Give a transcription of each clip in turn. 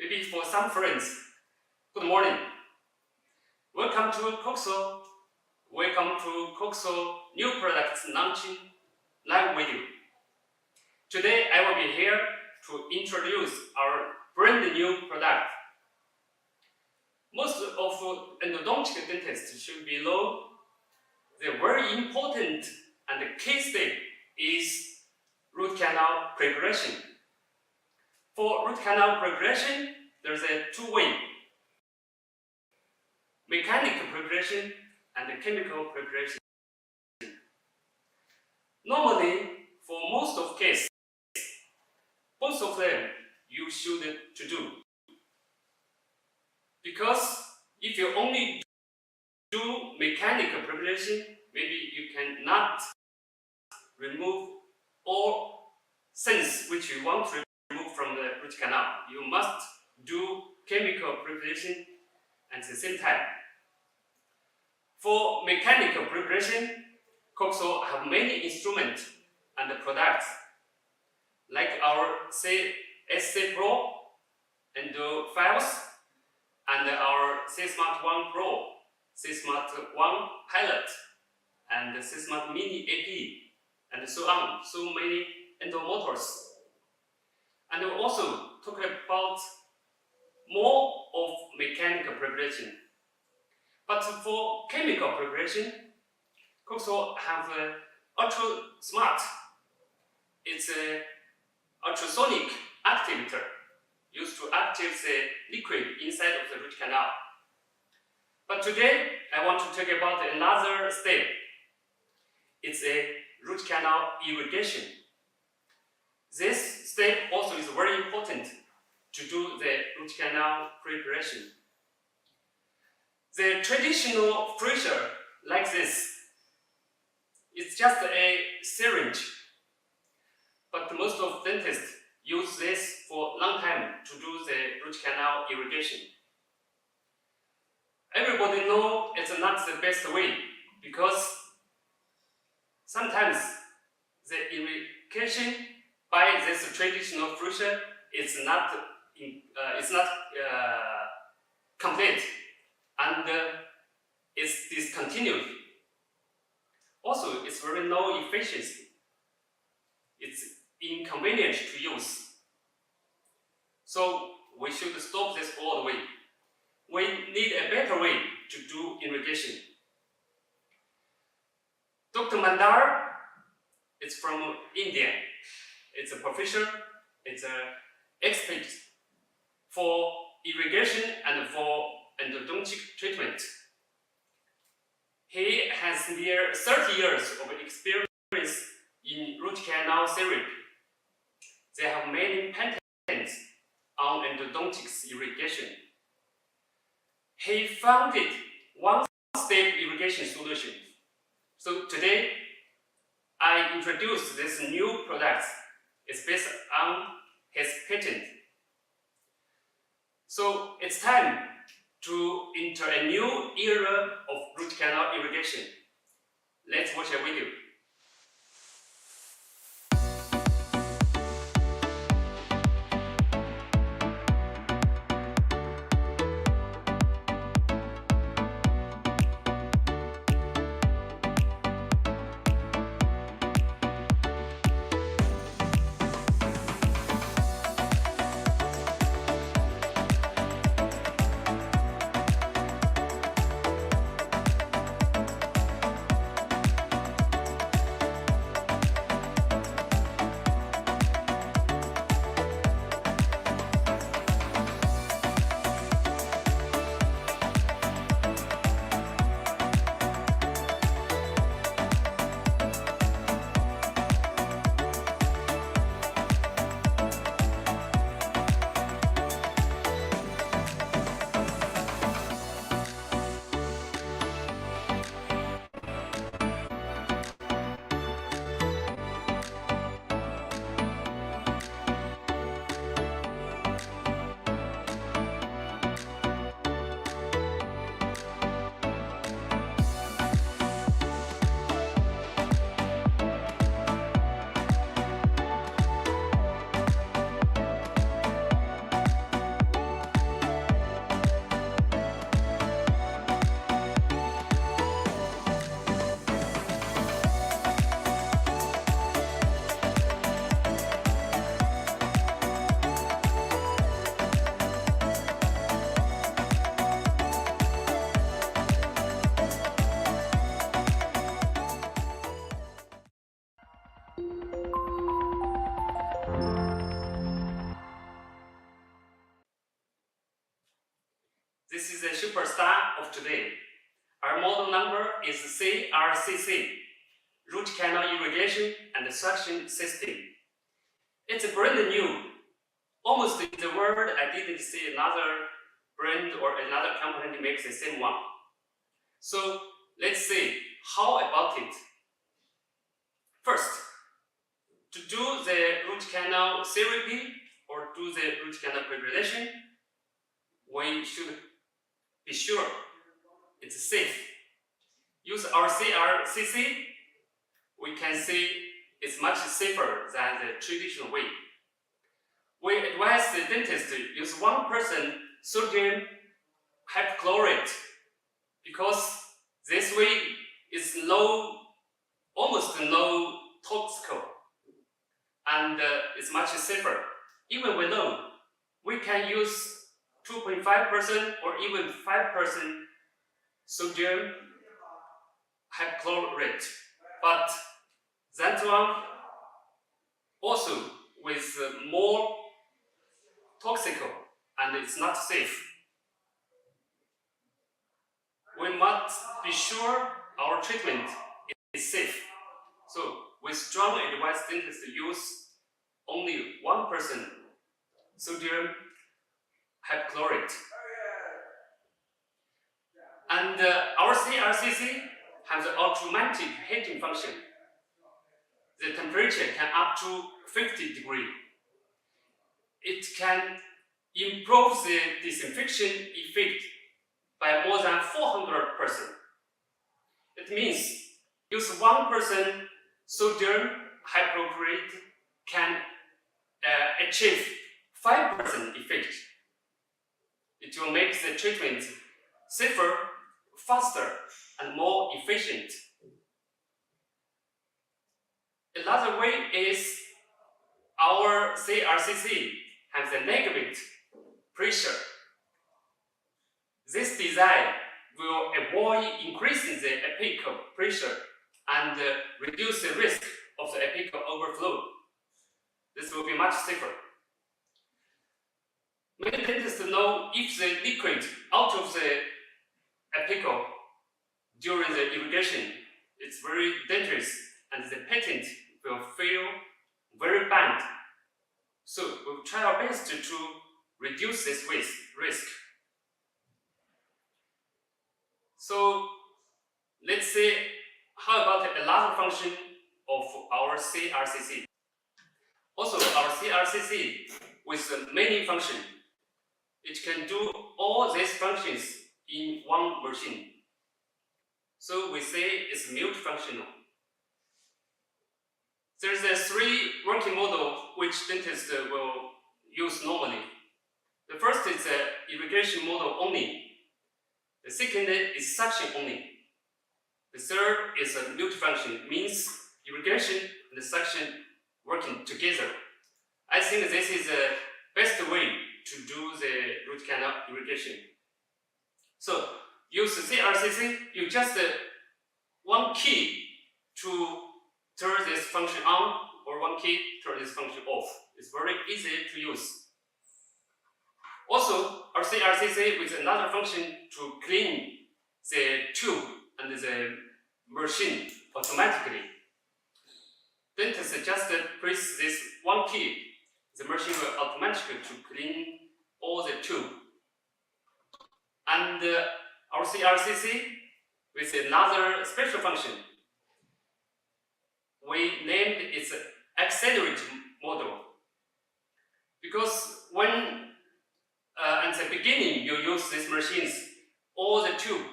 maybe for some friends, good morning. Welcome to Coxo. Welcome to Coxo new products launching live video. Today I will be here to introduce our brand new product. Most of endodontic dentists should be know the very important and the key step is root canal preparation. For root canal preparation, there's a two-way: mechanical preparation and chemical preparation. Normally, for most of cases, both of them you should to do. Because if you only do mechanical preparation, maybe you cannot remove all things which you want to remove from the root canal. You must do chemical preparation at the same time. For mechanical preparation, Coxo have many instruments and products, like our CRCC Pro and files, and our C-Smart 1 Pro, C-Smart 1 Pilot, and C-Smart Mini AP, and so on. So many endomotors. And we'll also talk about more of mechanical preparation. But for chemical preparation, Coxo have Ultra Smart. It's an ultrasonic activator used to activate the liquid inside of the root canal. But today, I want to talk about another step. It's a root canal irrigation. This step also is very important to do the root canal preparation. The traditional fissure like this, it's just a syringe. But most of dentists use this for a long time to do the root canal irrigation. Everybody knows it's not the best way, because sometimes the irrigation by this traditional fissure is not complete, and it's discontinued. Also, it's very low efficiency. It's inconvenient to use. So we should stop this all the way. We need a better way to do irrigation. Dr. Mandar is from India. It's a professor, it's an expert for irrigation and for endodontic treatment. He has near 30 years of experience in root canal therapy. They have many patents on endodontics irrigation. He founded one-step irrigation solution. So today, I introduce this new product. It's based on his patent. So it's time to enter a new era of root canal irrigation. Let's watch a video. This is a superstar of today. Our model number is CRCC, root canal irrigation and suction system. It's brand new. Almost in the world, I didn't see another brand or another company makes the same one. So let's see how about it. First, to do the root canal therapy or do the root canal preparation, we should be sure it's safe. Use our CRCC, we can see it's much safer than the traditional way. We advise the dentist to use 1% sodium hypochlorite because this way is almost no toxic, and it's much safer. Even we know we can use 2.5% or even 5% sodium hypochlorite, but that one also with more toxic and it's not safe. We must be sure our treatment is safe. So we strongly advise dentists to use only 1% sodium hypochlorite. And our CRCC has an automatic heating function. The temperature can up to 50 degrees. It can improve the disinfection effect by more than 400%. It means use 1% sodium hypochlorite can achieve 5% effect. It will make the treatment safer, faster, and more efficient. Another way is our CRCC has a negative pressure. This design will avoid increasing the apical pressure and reduce the risk of the apical overflow. This will be much safer. Many dentists know if the liquid out of the apical during the irrigation is very dangerous and the patent will feel very bad. So we'll try our best to reduce this risk. So let's see how about another function of our CRCC. Also, our CRCC with many functions, it can do all these functions in one machine. So we say it's multifunctional. There's a 3 working model which dentists will use normally. The first is the irrigation model only. The second is suction only. The third is a multifunction, means irrigation and suction working together. I think this is the best way to do the root canal irrigation. So use the CRCC, you just one key to turn this function on or one key to turn this function off. It's very easy to use. Also, our CRCC with another function to clean the tube and the machine automatically. Dentist just press this one key, the machine will automatically to clean all the tube. And our CRCC with another special function, we named it accelerate model. Because when at the beginning you use these machines, all the tube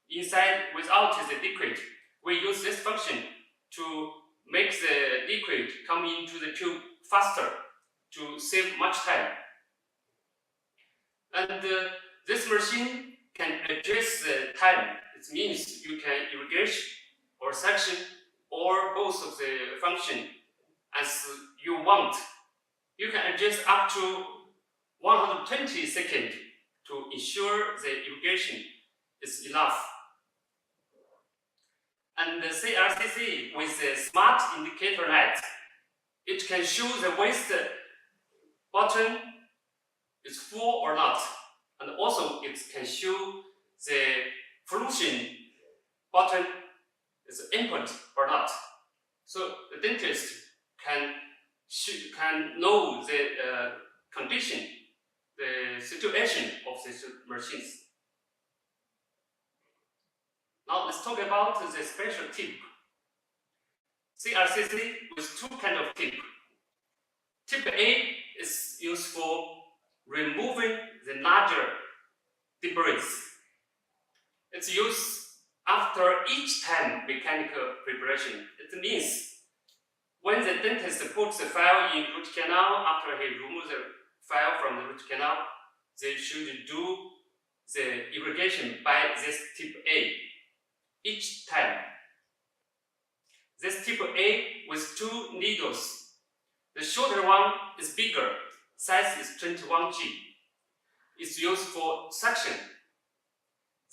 inside without the liquid, we use this function to make the liquid come into the tube faster to save much time. And this machine can adjust the time. It means you can irrigate or suction or both of the function as you want. You can adjust up to 120 seconds to ensure the irrigation is enough. And the CRCC with the smart indicator light, it can show the waste button is full or not. and also it can show the pollution button is input or not. So the dentist can know the condition, the situation of these machines. Now let's talk about the special tip. CRCC with two kinds of tip. Tip A is used for removing the larger debris. It's used after each time mechanical preparation. It means when the dentist puts the file in root canal, after he removes the file from the root canal, they should do the irrigation by this tip A each time. This tip A with two needles. The shorter one is bigger, size is 21G. It's used for suction.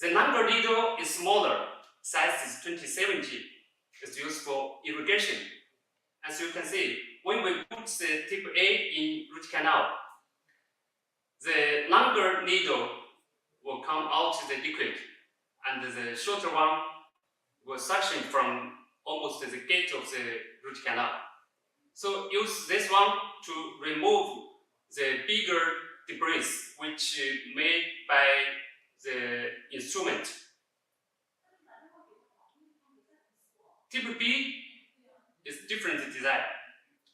The longer needle is smaller, size is 27G. It's used for irrigation. As you can see, when we put the tip A in root canal, the longer needle will come out the liquid, and the shorter one will suction from almost the gate of the root canal. So use this one to remove the bigger debris which made by the instrument. Tip B is different design.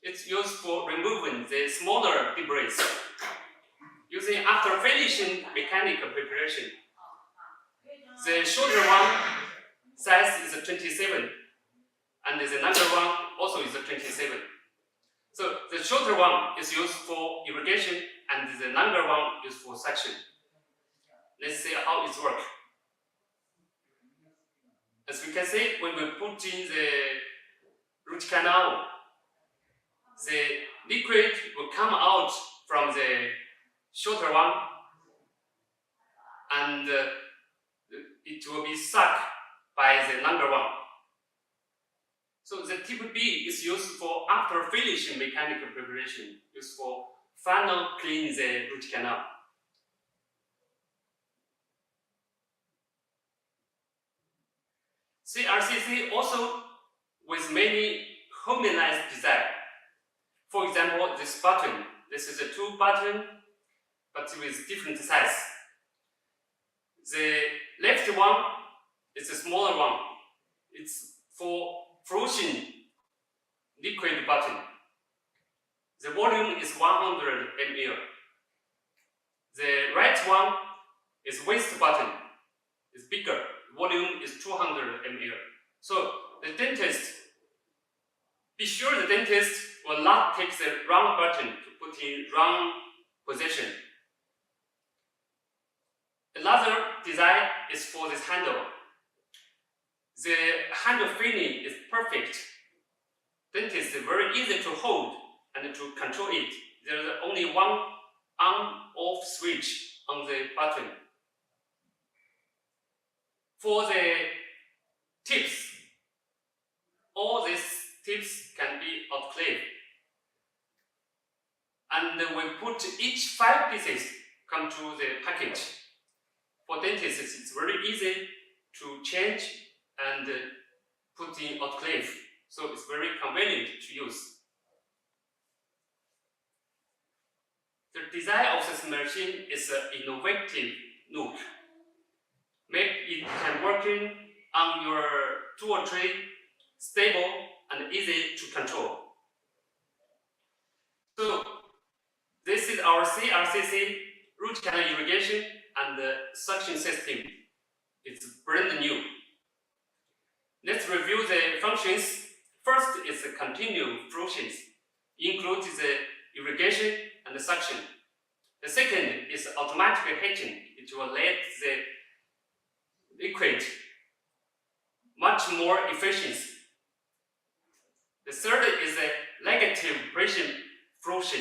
It's used for removing the smaller debris using after finishing mechanical preparation. The shorter one size is 27, and the longer one also is 27. So the shorter one is used for irrigation, and the longer one is for suction. Let's see how it works. As we can see, when we put in the root canal, the liquid will come out from the shorter one, and it will be sucked by the longer one. So the tip B is used for after finishing mechanical preparation, used for final clean the root canal. CRCC also with many homogenized design. For example, this button. This is a two button, but with different size. The left one is a smaller one. It's for frozen liquid button. The volume is 100 ml. The right one is waste button. It's bigger. Volume is 200 ml. So the dentist, be sure the dentist will not take the wrong button to put in wrong position. Another design is for this handle. The handle feeling is perfect. Dentist is very easy to hold and to control it. There is only one on-off switch on the button. For the tips, all these tips can be autoclaved. And we put each 5 pieces come to the package. For dentists, it's very easy to change and put in autoclave. So it's very convenient to use. The design of this machine is an innovative look. Make it can working on your tool tray, stable and easy to control. So this is our CRCC root canal irrigation and suction system. It's brand new. Let's review the functions. First is the continuous functions, includes the irrigation and the suction. The second is automatic heating. It will let the liquid much more efficient. The third is a negative pressure function.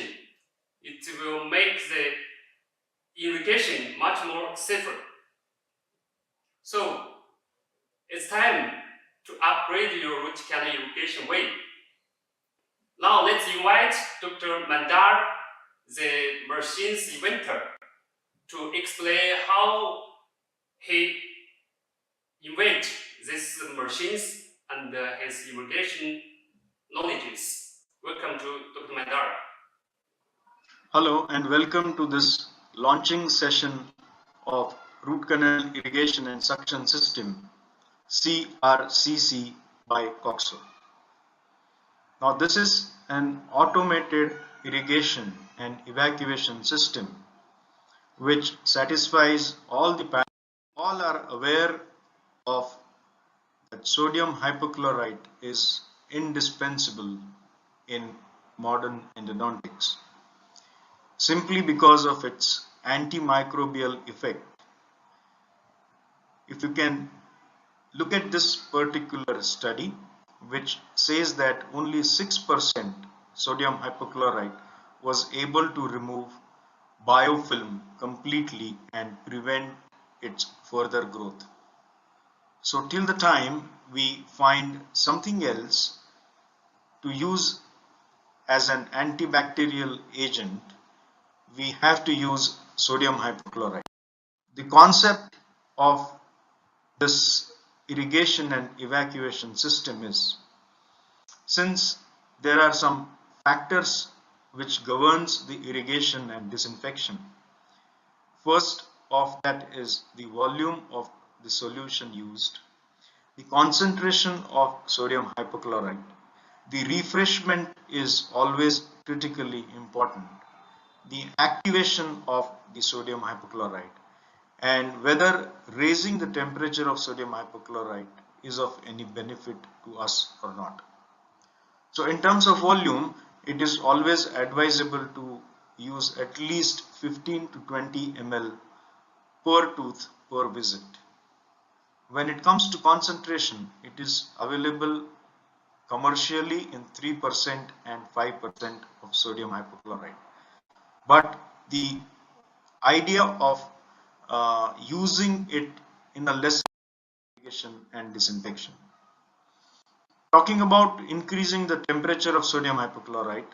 It will make the irrigation much more safer. So it's time to upgrade your root canal irrigation way. Now let's invite Dr. Mandar, the machine's inventor, to explain how he invent these machines and his irrigation knowledges. Welcome to Dr. Mandar. Hello and welcome to this launching session of Root Canal Irrigation and Suction System CRCC by COXO. Now this is an automated irrigation and evacuation system which satisfies all the parameters. All are aware of that sodium hypochlorite is indispensable in modern endodontics simply because of its antimicrobial effect. If you can look at this particular study, which says that only 6% sodium hypochlorite was able to remove biofilm completely and prevent its further growth. So till the time we find something else to use as an antibacterial agent, we have to use sodium hypochlorite. The concept of this irrigation and evacuation system is, since there are some factors which governs the irrigation and disinfection, first of that is the volume of the solution used, the concentration of sodium hypochlorite. The refreshment is always critically important, the activation of the sodium hypochlorite, and whether raising the temperature of sodium hypochlorite is of any benefit to us or not. So in terms of volume, it is always advisable to use at least 15 to 20 ml per tooth per visit. When it comes to concentration, it is available commercially in 3% and 5% of sodium hypochlorite. But the idea of using it in a less irrigation and disinfection. Talking about increasing the temperature of sodium hypochlorite,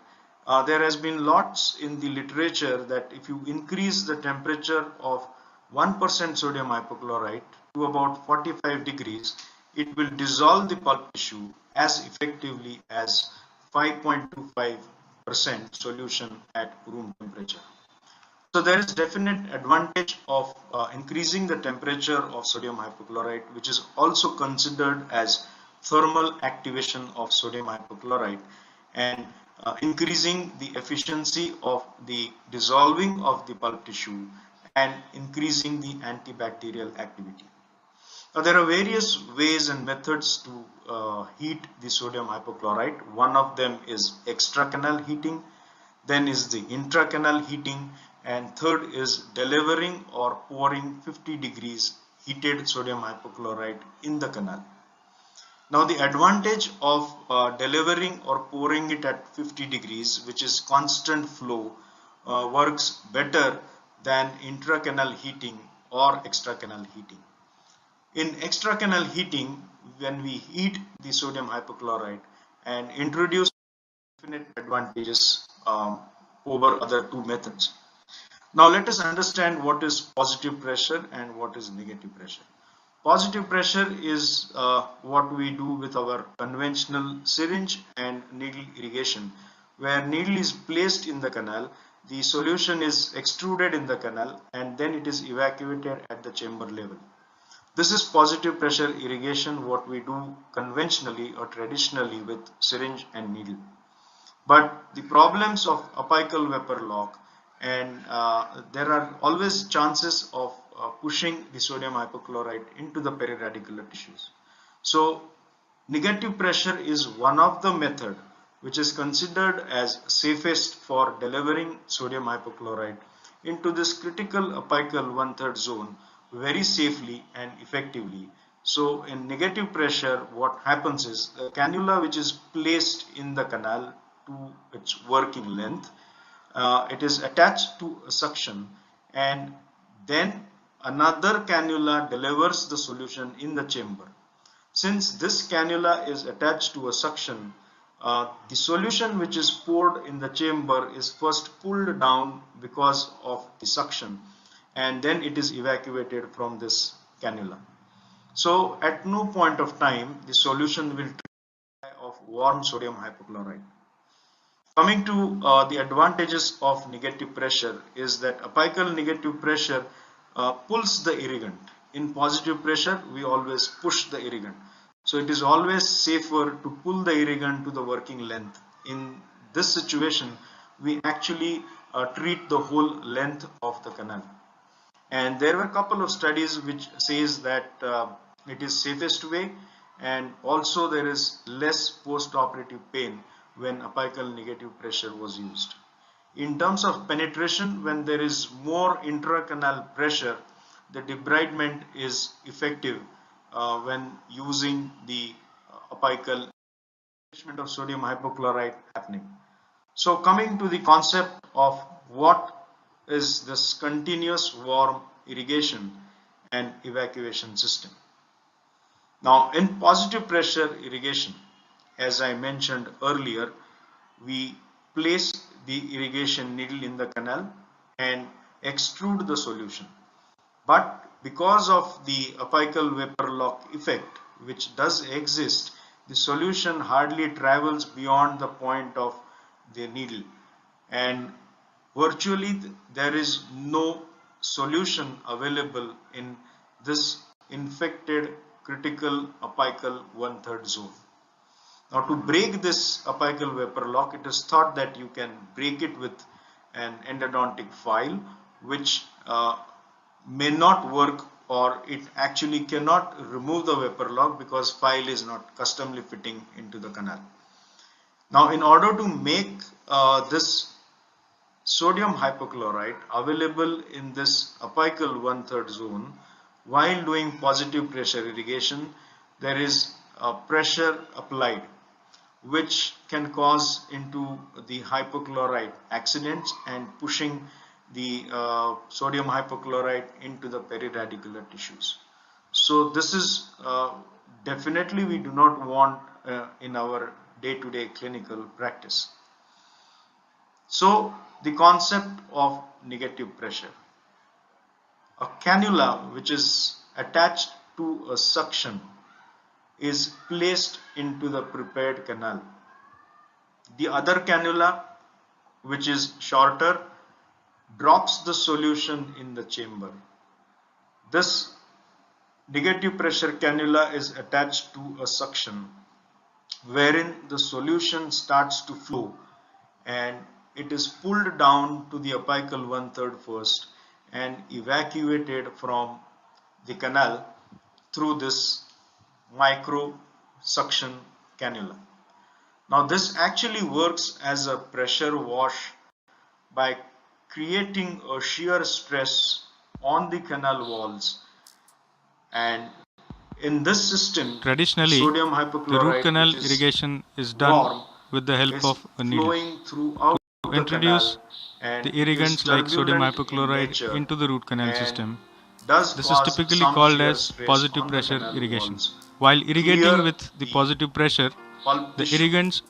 there has been lots in the literature that if you increase the temperature of 1% sodium hypochlorite to about 45 degrees, it will dissolve the pulp tissue as effectively as 5.25% solution at room temperature. So there is definite advantage of increasing the temperature of sodium hypochlorite, which is also considered as thermal activation of sodium hypochlorite, and increasing the efficiency of the dissolving of the pulp tissue and increasing the antibacterial activity. Now there are various ways and methods to heat the sodium hypochlorite. One of them is extracanal heating, then is the intracanal heating, and third is delivering or pouring 50 degrees heated sodium hypochlorite in the canal. Now the advantage of delivering or pouring it at 50 degrees, which is constant flow, works better than intracanal heating or extracanal heating. In extracanal heating, when we heat the sodium hypochlorite and introduce definite advantages over other two methods. Now let us understand what is positive pressure and what is negative pressure. Positive pressure is what we do with our conventional syringe and needle irrigation, where needle is placed in the canal, the solution is extruded in the canal, and then it is evacuated at the chamber level. This is positive pressure irrigation, what we do conventionally or traditionally with syringe and needle. But the problems of apical vapor lock, and there are always chances of pushing the sodium hypochlorite into the periradicular tissues. So negative pressure is one of the method which is considered as safest for delivering sodium hypochlorite into this critical apical 1/3 zone very safely and effectively. So in negative pressure, what happens is the cannula which is placed in the canal to its working length, it is attached to a suction, and then another cannula delivers the solution in the chamber. Since this cannula is attached to a suction, the solution which is poured in the chamber is first pulled down because of the suction, and then it is evacuated from this cannula. So at no point of time the solution will dry of warm sodium hypochlorite. Coming to the advantages of negative pressure is that apical negative pressure pulls the irrigant. In positive pressure we always push the irrigant. So it is always safer to pull the irrigant to the working length. In this situation we actually treat the whole length of the canal. And there were a couple of studies which says that it is safest way, and also there is less post-operative pain when apical negative pressure was used. In terms of penetration, when there is more intracanal pressure, the debridement is effective when using the apical management of sodium hypochlorite happening. So coming to the concept of what is this continuous warm irrigation and evacuation system. Now in positive pressure irrigation, as I mentioned earlier, we place the irrigation needle in the canal and extrude the solution. But because of the apical vapor lock effect which does exist, the solution hardly travels beyond the point of the needle, and virtually there is no solution available in this infected critical apical 1/3 zone. Now to break this apical vapor lock, it is thought that you can break it with an endodontic file, which may not work, or it actually cannot remove the vapor lock because file is not customly fitting into the canal. Now in order to make this sodium hypochlorite available in this apical 1/3 zone, while doing positive pressure irrigation, there is pressure applied which can cause into the hypochlorite accidents and pushing the sodium hypochlorite into the periradicular tissues. So this is definitely we do not want in our day-to-day clinical practice. So the concept of negative pressure. A cannula which is attached to a suction is placed into the prepared canal. The other cannula, which is shorter, drops the solution in the chamber. This negative pressure cannula is attached to a suction wherein the solution starts to flow, and it is pulled down to the apical 1/3 first and evacuated from the canal through this micro suction cannula. Now this actually works as a pressure wash by creating a shear stress on the canal walls, and in this system Traditionally, sodium the hypochlorite, root canal which is irrigation is done warm, with the help is of a needle. flowing throughout To the introduce canal, and the it is irrigants like sodium turbulent in hypochlorite nature into the root canal and system, does this is cause typically some called shear as stress positive on the pressure canal irrigation. walls. While irrigating Clear with the the positive pressure, pulp the tissue, irrigants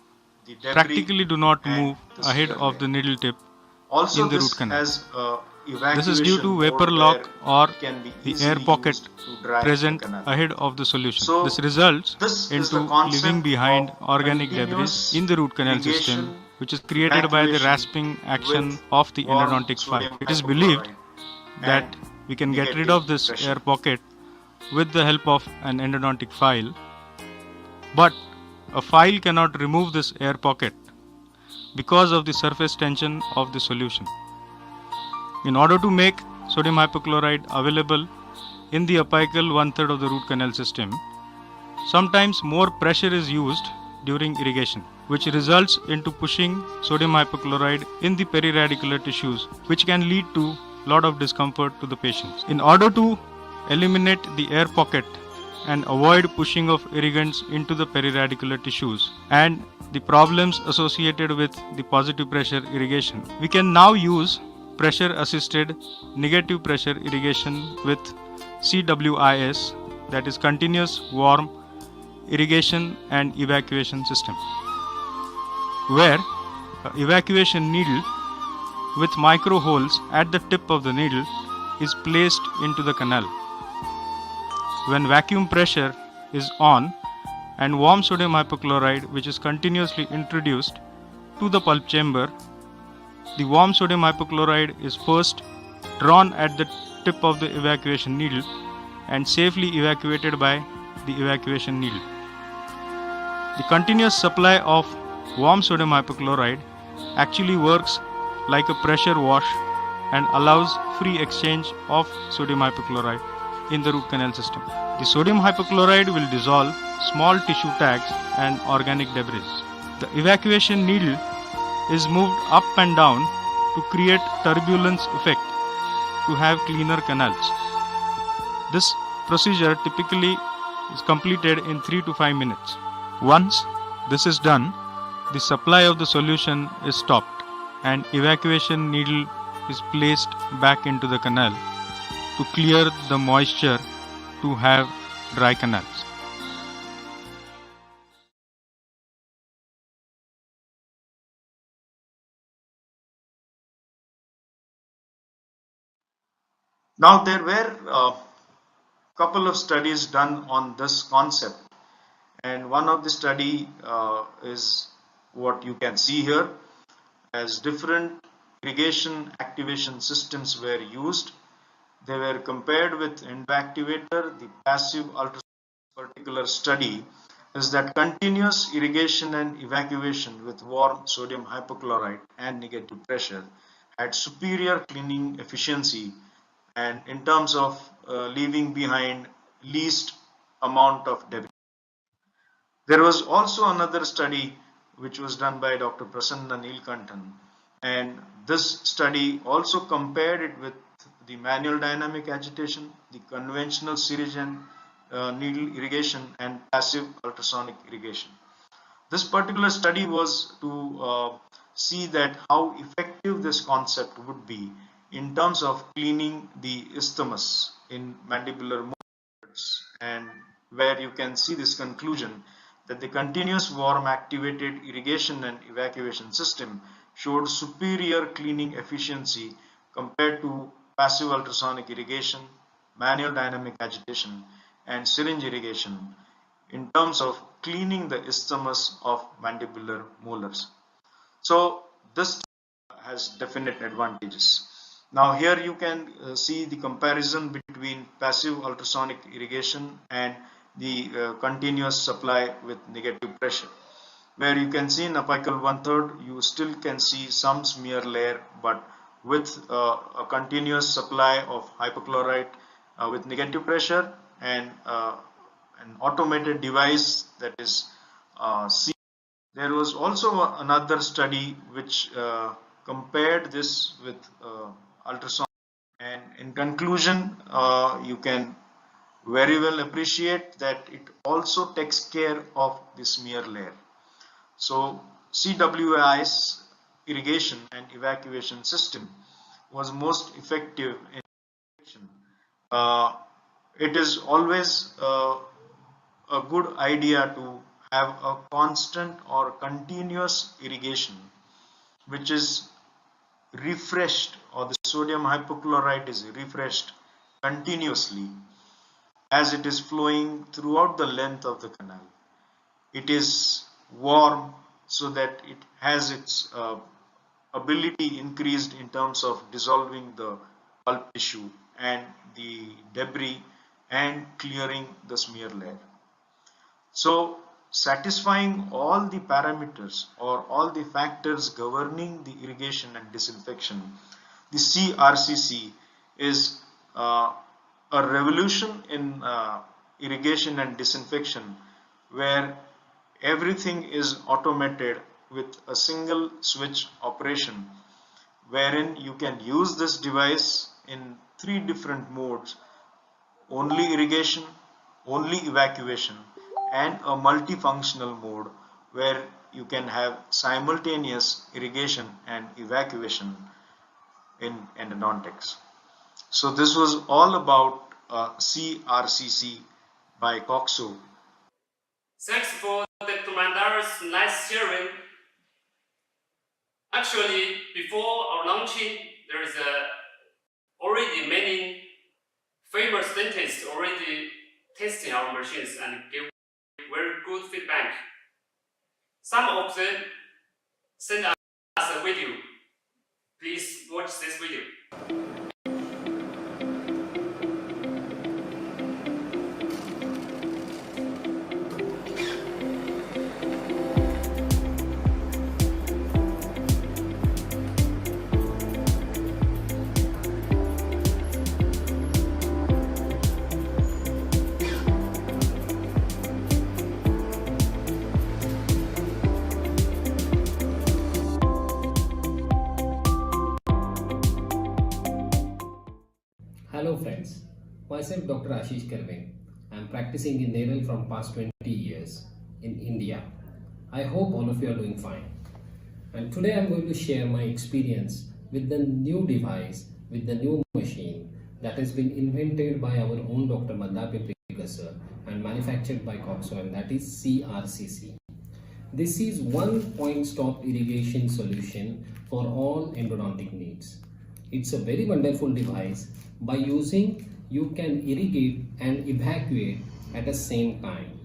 the debris, practically do not and move the ahead shear of layer. the needle tip Also in the root this canal. has a This is due evacuation to mode vapor where lock or it can be the air easily pocket used to dry present the canal. ahead of the solution. So This results this is into the concept leaving behind of organic debris continuous in the root canal irrigation, system, which is created by the evacuation rasping action with of the warm endodontic file. sodium It is believed hypochlorite that and we can get rid negative of this pressure. air pocket with the help of an endodontic file, but a file cannot remove this air pocket because of the surface tension of the solution. In order to make sodium hypochlorite available in the apical 1/3 of the root canal system, sometimes more pressure is used during irrigation, which results into pushing sodium hypochlorite in the periradicular tissues, which can lead to lot of discomfort to the patients. In order to eliminate the air pocket and avoid pushing of irrigants into the periradicular tissues and the problems associated with the positive pressure irrigation, we can now use pressure assisted negative pressure irrigation with CWIS, that is continuous warm irrigation and evacuation system, where evacuation needle with micro holes at the tip of the needle is placed into the canal. When vacuum pressure is on and warm sodium hypochlorite, which is continuously introduced to the pulp chamber, the warm sodium hypochlorite is first drawn at the tip of the evacuation needle and safely evacuated by the evacuation needle. The continuous supply of warm sodium hypochlorite actually works like a pressure wash and allows free exchange of sodium hypochlorite in the root canal system. The sodium hypochlorite will dissolve small tissue tags and organic debris. The evacuation needle is moved up and down to create turbulence effect to have cleaner canals. This procedure typically is completed in 3 to 5 minutes. Once this is done, the supply of the solution is stopped and evacuation needle is placed back into the canal to clear the moisture to have dry canals. Now there were a couple of studies done on this concept, and one of the study is what you can see here, as different irrigation activation systems were used. They were compared with endactivator. The passive ultrasonic particular study is that continuous irrigation and evacuation with warm sodium hypochlorite and negative pressure had superior cleaning efficiency and in terms of leaving behind least amount of debris. There was also another study which was done by Dr. Prasanna Neelkantan, and this study also compared it with the manual dynamic agitation, the conventional syringe and needle irrigation, and passive ultrasonic irrigation. This particular study was to see that how effective this concept would be in terms of cleaning the isthmus in mandibular molars, and where you can see this conclusion that the continuous warm activated irrigation and evacuation system showed superior cleaning efficiency compared to passive ultrasonic irrigation, manual dynamic agitation, and syringe irrigation in terms of cleaning the isthmus of mandibular molars. So this has definite advantages. Now here you can see the comparison between passive ultrasonic irrigation and the continuous supply with negative pressure, where you can see in apical 1/3 you still can see some smear layer, but with a continuous supply of hypochlorite with negative pressure and an automated device that is C. There was also another study which compared this with ultrasonic, and in conclusion you can very well appreciate that it also takes care of the smear layer. So CWI's irrigation and evacuation system was most effective in irrigation. It is always a good idea to have a constant or continuous irrigation which is refreshed, or the sodium hypochlorite is refreshed continuously as it is flowing throughout the length of the canal. It is warm so that it has its ability increased in terms of dissolving the pulp tissue and the debris and clearing the smear layer. So satisfying all the parameters or all the factors governing the irrigation and disinfection, the CRCC is a revolution in irrigation and disinfection, where everything is automated with a single switch operation, wherein you can use this device in 3 different modes: only irrigation, only evacuation, and a multifunctional mode where you can have simultaneous irrigation and evacuation in endodontics. So this was all about CRCC by Coxo. Thanks for Dr. Mandar's nice sharing. Actually, before our launching, there is already many famous dentists already testing our machines and give very good feedback. Some of them send us a video. Please watch this video. Hello friends, myself Dr. Ashish Karve. I am practicing in Nerul from past 20 years in India. I hope all of you are doing fine. And today I am going to share my experience with the new device, with the new machine that has been invented by our own Dr. Mandapipri sir and manufactured by Coxo, and that is CRCC. This is one point stop irrigation solution for all endodontic needs. It's a very wonderful device. By using, you can irrigate and evacuate at the same time.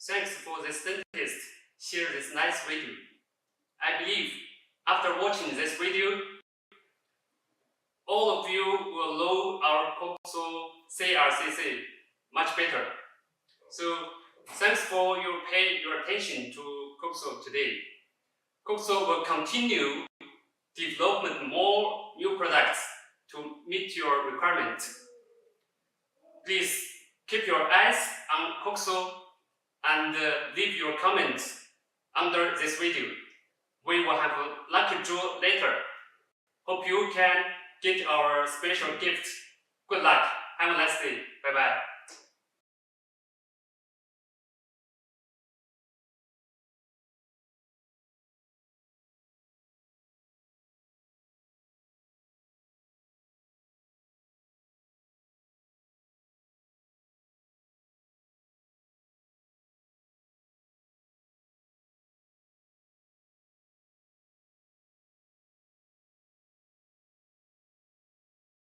Thanks for this dentist share this nice video. I believe after watching this video, all of you will know our Coxo CRCC much better. So thanks for your attention to Coxo today. Coxo will continue development more new products to meet your requirements. Please keep your eyes on Coxo and leave your comments under this video. We will have a lucky draw later. Hope you can get our special gift. Good luck. Have a nice day. Bye bye.